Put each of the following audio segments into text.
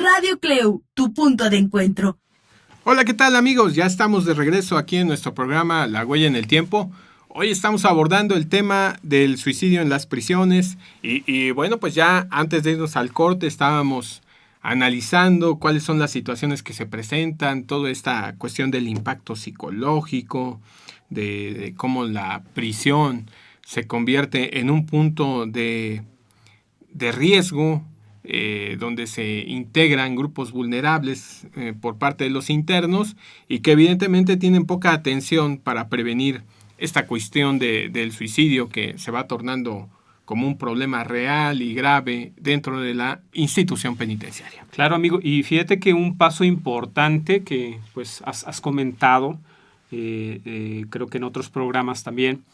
Radio Cleu, tu punto de encuentro. Hola, ¿qué tal amigos? Ya estamos de regreso aquí en nuestro programa La Huella en el Tiempo. Hoy estamos abordando el tema del suicidio en las prisiones y bueno, pues ya antes de irnos al corte estábamos analizando cuáles son las situaciones que se presentan, toda esta cuestión del impacto psicológico, de cómo la prisión se convierte en un punto de riesgo, donde se integran grupos vulnerables por parte de los internos y que evidentemente tienen poca atención para prevenir esta cuestión del suicidio que se va tornando como un problema real y grave dentro de la institución penitenciaria. Claro, amigo, y fíjate que un paso importante que pues has comentado, creo que en otros programas también,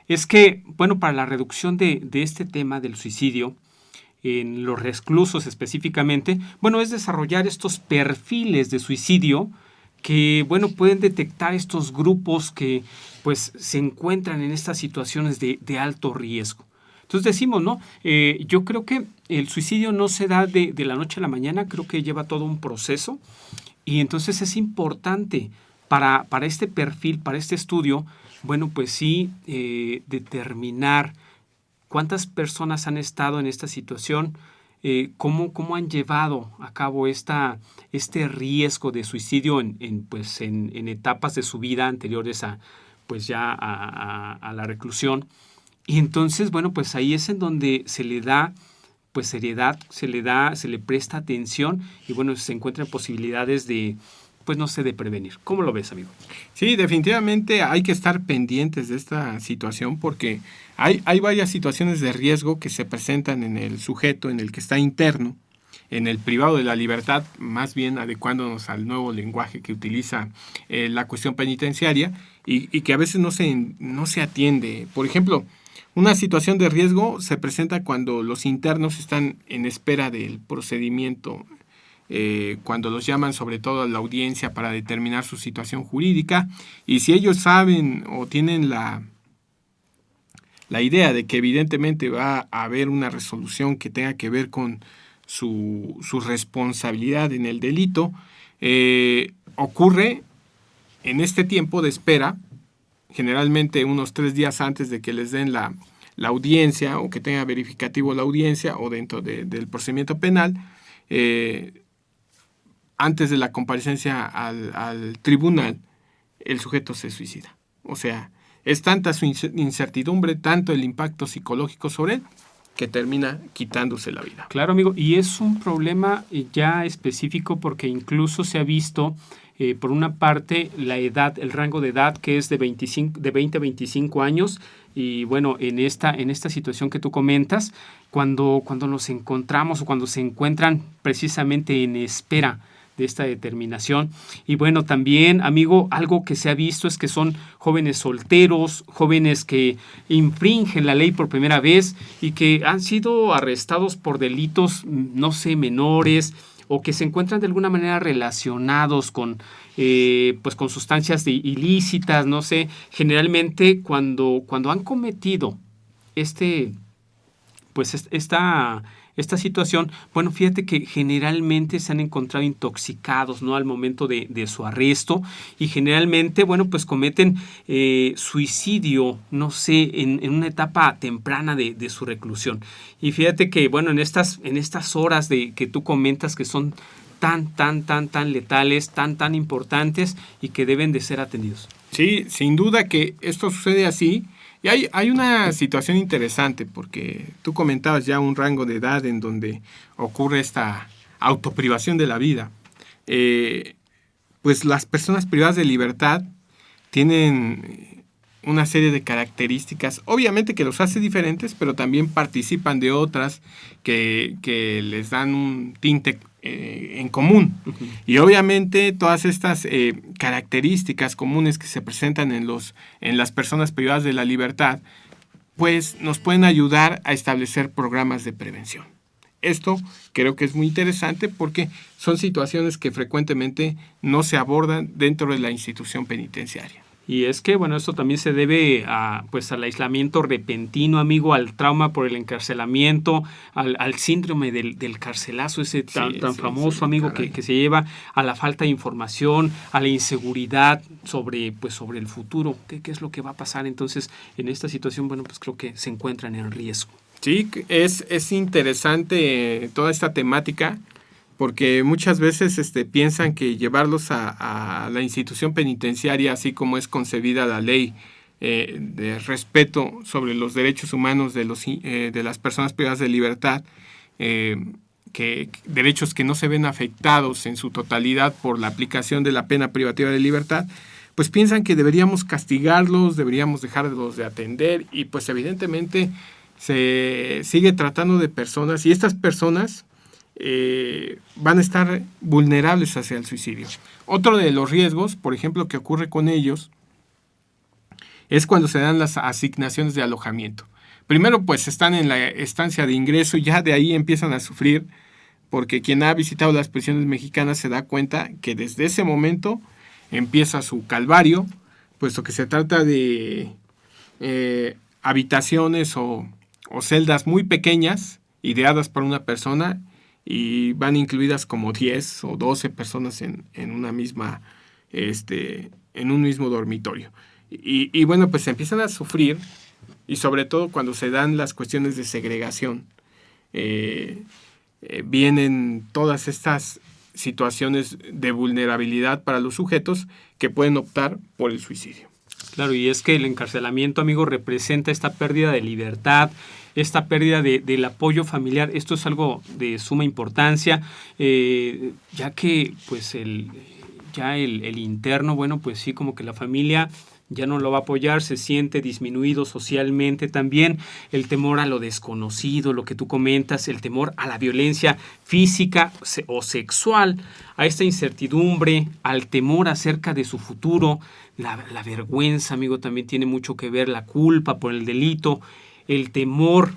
es que, bueno, para la reducción de este tema del suicidio, en los reclusos específicamente, bueno, es desarrollar estos perfiles de suicidio que, bueno, pueden detectar estos grupos que, pues, se encuentran en estas situaciones de alto riesgo. Entonces decimos, ¿no? Yo creo que el suicidio no se da de la noche a la mañana, creo que lleva todo un proceso y entonces es importante para este perfil, para este estudio, bueno, pues sí, determinar ¿cuántas personas han estado en esta situación? ¿Cómo han llevado a cabo este riesgo de suicidio en etapas de su vida anteriores a, pues ya a la reclusión? Y entonces, bueno, pues ahí es en donde se le da pues seriedad, se le presta atención y bueno, se encuentran posibilidades de, pues no sé, de prevenir. ¿Cómo lo ves, amigo? Sí, definitivamente hay que estar pendientes de esta situación porque hay varias situaciones de riesgo que se presentan en el sujeto, en el que está interno, en el privado de la libertad, más bien adecuándonos al nuevo lenguaje que utiliza la cuestión penitenciaria y que a veces no se atiende. Por ejemplo, una situación de riesgo se presenta cuando los internos están en espera del procedimiento, cuando los llaman sobre todo a la audiencia para determinar su situación jurídica y si ellos saben o tienen la idea de que evidentemente va a haber una resolución que tenga que ver con su responsabilidad en el delito, ocurre en este tiempo de espera, generalmente unos 3 días antes de que les den la audiencia o que tenga verificativo la audiencia o dentro del procedimiento penal, antes de la comparecencia al tribunal, el sujeto se suicida. O sea, es tanta su incertidumbre, tanto el impacto psicológico sobre él, que termina quitándose la vida. Claro, amigo, y es un problema ya específico porque incluso se ha visto, por una parte, la edad, el rango de edad que es de 20 a 25 años, y bueno, en esta situación que tú comentas, cuando nos encontramos o cuando se encuentran precisamente en espera de esta determinación. Y bueno, también, amigo, algo que se ha visto es que son jóvenes solteros, jóvenes que infringen la ley por primera vez y que han sido arrestados por delitos, no sé, menores, o que se encuentran de alguna manera relacionados con sustancias ilícitas, no sé. Generalmente cuando han cometido esta situación, bueno, fíjate que generalmente se han encontrado intoxicados, ¿no? Al momento de su arresto y generalmente, bueno, pues cometen suicidio, no sé, en una etapa temprana de su reclusión. Y fíjate que, bueno, en estas horas que tú comentas que son tan letales, tan importantes y que deben de ser atendidos. Sí, sin duda que esto sucede así. Y hay una situación interesante porque tú comentabas ya un rango de edad en donde ocurre esta autoprivación de la vida. Pues las personas privadas de libertad tienen una serie de características, obviamente que los hace diferentes, pero también participan de otras que les dan un tinte en común. Uh-huh. Y obviamente todas estas características comunes que se presentan en las personas privadas de la libertad, pues nos pueden ayudar a establecer programas de prevención. Esto creo que es muy interesante porque son situaciones que frecuentemente no se abordan dentro de la institución penitenciaria. Y es que, bueno, esto también se debe pues al aislamiento repentino, amigo, al trauma por el encarcelamiento, al síndrome del carcelazo, ese tan famoso, amigo, que se lleva a la falta de información, a la inseguridad sobre el futuro. ¿Qué es lo que va a pasar? Entonces, en esta situación, bueno, pues creo que se encuentran en riesgo. Sí, es interesante toda esta temática, porque muchas veces piensan que llevarlos a la institución penitenciaria, así como es concebida la ley de respeto sobre los derechos humanos de las personas privadas de libertad, derechos que no se ven afectados en su totalidad por la aplicación de la pena privativa de libertad, pues piensan que deberíamos castigarlos, deberíamos dejarlos de atender, y pues evidentemente se sigue tratando de personas, y estas personas van a estar vulnerables hacia el suicidio. Otro de los riesgos, por ejemplo, que ocurre con ellos, es cuando se dan las asignaciones de alojamiento. Primero, pues están en la estancia de ingreso y ya de ahí empiezan a sufrir, porque quien ha visitado las prisiones mexicanas se da cuenta que desde ese momento empieza su calvario, puesto que se trata de habitaciones o celdas muy pequeñas, ideadas para una persona, y van incluidas como 10 o 12 personas en una misma, en un mismo dormitorio. Y bueno, pues empiezan a sufrir, y sobre todo cuando se dan las cuestiones de segregación, vienen todas estas situaciones de vulnerabilidad para los sujetos que pueden optar por el suicidio. Claro, y es que el encarcelamiento, amigo, representa esta pérdida de libertad, esta pérdida del apoyo familiar. Esto es algo de suma importancia, ya que pues el interno, bueno, pues sí, como que la familia ya no lo va a apoyar, se siente disminuido socialmente. También el temor a lo desconocido, lo que tú comentas, el temor a la violencia física o sexual, a esta incertidumbre, al temor acerca de su futuro, la vergüenza, amigo, también tiene mucho que ver, la culpa por el delito, el temor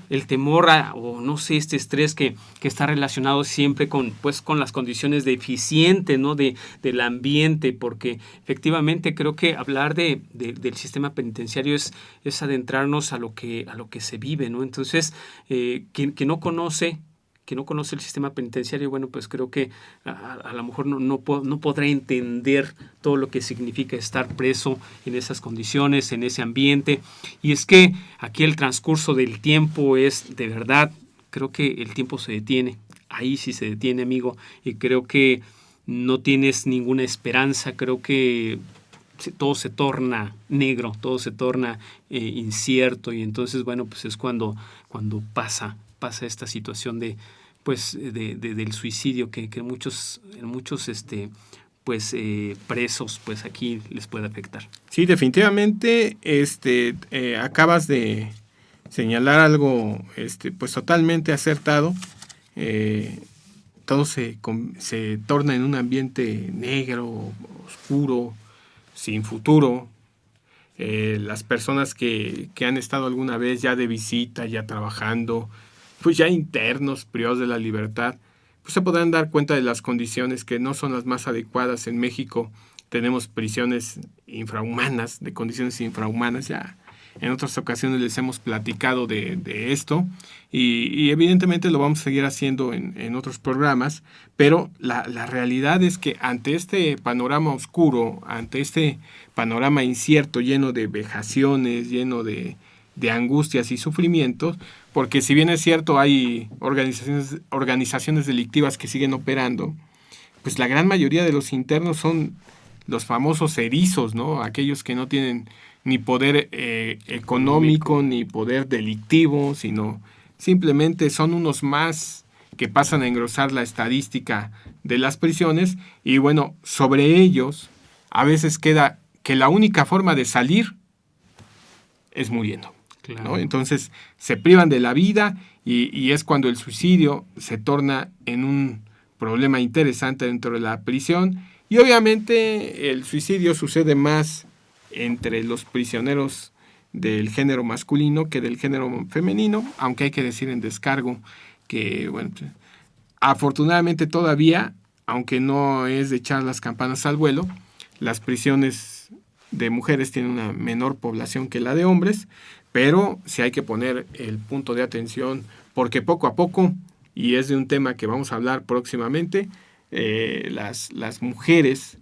o no sé, este estrés que está relacionado siempre con las condiciones deficientes, ¿no? del ambiente, porque efectivamente creo que hablar del sistema penitenciario es adentrarnos a lo que se vive, ¿no? Entonces, quien no conoce el sistema penitenciario, bueno, pues creo que a lo mejor no podrá entender todo lo que significa estar preso en esas condiciones, en ese ambiente. Y es que aquí el transcurso del tiempo es, de verdad, creo que el tiempo se detiene. Ahí sí se detiene, amigo, y creo que no tienes ninguna esperanza. Creo que todo se torna negro, todo se torna incierto, y entonces, bueno, pues es cuando pasa esta situación del suicidio que en muchos presos pues aquí les puede afectar. Sí, definitivamente acabas de señalar algo pues totalmente acertado. Todo se torna en un ambiente negro, oscuro, sin futuro. Las personas que han estado alguna vez ya de visita, ya trabajando, pues ya internos, privados de la libertad, pues se podrán dar cuenta de las condiciones que no son las más adecuadas. En México tenemos prisiones infrahumanas, de condiciones infrahumanas. Ya en otras ocasiones les hemos platicado de esto, y evidentemente lo vamos a seguir haciendo en otros programas, pero la realidad es que ante este panorama oscuro, ante este panorama incierto, lleno de vejaciones, lleno de angustias y sufrimientos, porque si bien es cierto hay organizaciones delictivas que siguen operando, pues la gran mayoría de los internos son los famosos erizos, ¿no? Aquellos que no tienen ni poder económico ni poder delictivo, sino simplemente son unos más que pasan a engrosar la estadística de las prisiones. Y bueno, sobre ellos a veces queda que la única forma de salir es muriendo. Claro. ¿No? Entonces se privan de la vida, y es cuando el suicidio se torna en un problema interesante dentro de la prisión. Y obviamente el suicidio sucede más entre los prisioneros del género masculino que del género femenino, aunque hay que decir en descargo que, bueno, afortunadamente todavía, aunque no es de echar las campanas al vuelo, las prisiones de mujeres tiene una menor población que la de hombres, pero sí hay que poner el punto de atención porque poco a poco, y es de un tema que vamos a hablar próximamente, las mujeres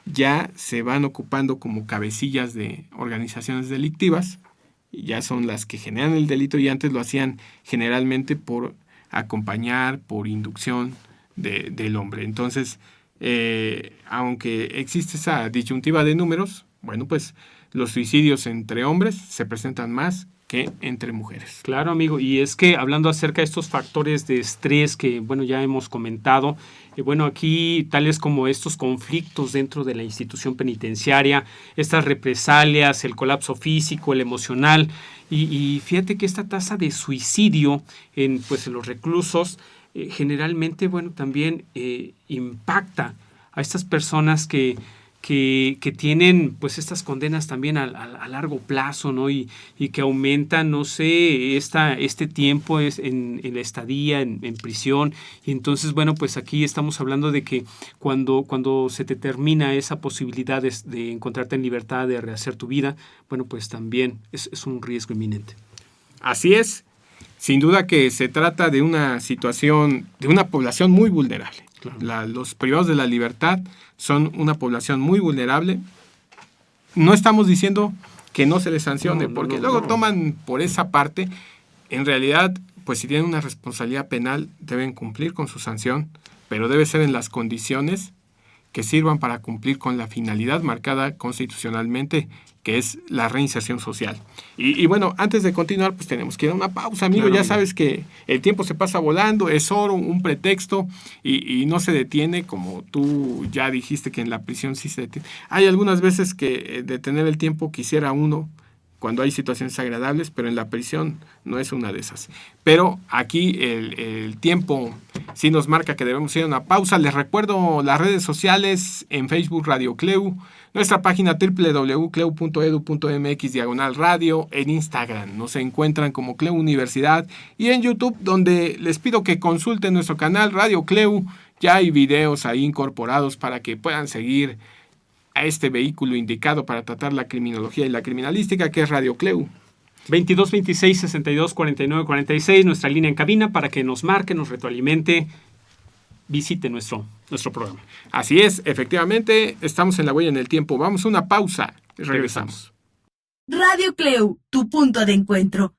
ya se van ocupando como cabecillas de organizaciones delictivas, ya son las que generan el delito y antes lo hacían generalmente por acompañar, por inducción del hombre. Entonces, aunque existe esa disyuntiva de números, bueno, pues los suicidios entre hombres se presentan más que entre mujeres. Claro, amigo, y es que hablando acerca de estos factores de estrés que, bueno, ya hemos comentado, bueno, aquí tales como estos conflictos dentro de la institución penitenciaria, estas represalias, el colapso físico, el emocional, y fíjate que esta tasa de suicidio en los reclusos generalmente, bueno, también impacta a estas personas que tienen pues estas condenas también a largo plazo, ¿no? Y que aumentan, no sé, este tiempo es en la estadía en prisión. Y entonces, bueno, pues aquí estamos hablando de que cuando se te termina esa posibilidad de encontrarte en libertad, de rehacer tu vida, bueno, pues también es un riesgo inminente. Así es. Sin duda que se trata de una situación, de una población muy vulnerable. Claro. Los privados de la libertad son una población muy vulnerable. No estamos diciendo que no se les sancione, porque luego toman por esa parte. En realidad, pues si tienen una responsabilidad penal, deben cumplir con su sanción, pero debe ser en las condiciones que sirvan para cumplir con la finalidad marcada constitucionalmente, que es la reinserción social. Y bueno, antes de continuar, pues tenemos que ir a una pausa, amigo. Claro, ya sabes que el tiempo se pasa volando, es oro, un pretexto, y no se detiene, como tú ya dijiste que en la prisión sí se detiene. Hay algunas veces que detener el tiempo quisiera uno cuando hay situaciones agradables, pero en la prisión no es una de esas. Pero aquí el tiempo sí nos marca que debemos ir a una pausa. Les recuerdo las redes sociales: en Facebook Radio CLEU, nuestra página www.cleu.edu.mx/radio, en Instagram nos encuentran como CLEU Universidad y en YouTube, donde les pido que consulten nuestro canal Radio CLEU. Ya hay videos ahí incorporados para que puedan seguir a este vehículo indicado para tratar la criminología y la criminalística, que es Radio CLEU. 22 26 62 49 46, nuestra línea en cabina para que nos marque, nos retroalimente, visite nuestro programa. Así es, efectivamente, estamos en La Huella en el Tiempo. Vamos a una pausa y regresamos. Radio CLEU, tu punto de encuentro.